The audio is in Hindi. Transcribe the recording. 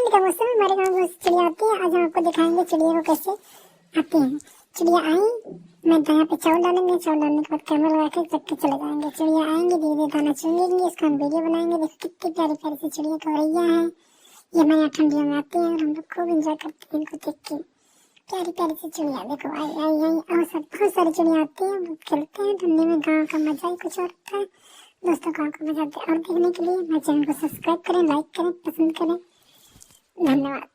ठंड का मौसम है, हमारे गाँव बहुत सी चिड़िया आती है। आज हम आपको दिखाएंगे चिड़िया को कैसे आती हैं। चिड़िया आई, मैं यहाँ पे चावल डालेंगे, चावल डालने के बाद कैमरा लगा के रख के चले जाएंगे। चिड़िया आएंगे, धीरे धीरे दाना चुनेंगे, इसका हम वीडियो बनाएंगे। देखो कितनी प्यारी प्यारी सी चिड़िया कवैया है, ये हमारे यहाँ ठंडियों में आती है और हम लोग खूब इंजॉय करते हैं इनको देख के। प्यारी प्यारी सी चिड़िया देखो आई आई आई, और सब बहुत सारी चिड़िया आती है, हम लोग खेलते हैं ठंडी में। गाँव का मजा ही कुछ और होता है दोस्तों, गाँव का मजा आता है। और देखने के लिए मेरे चैनल को सब्सक्राइब करें, लाइक करें, पसंद करें। धन्यवाद।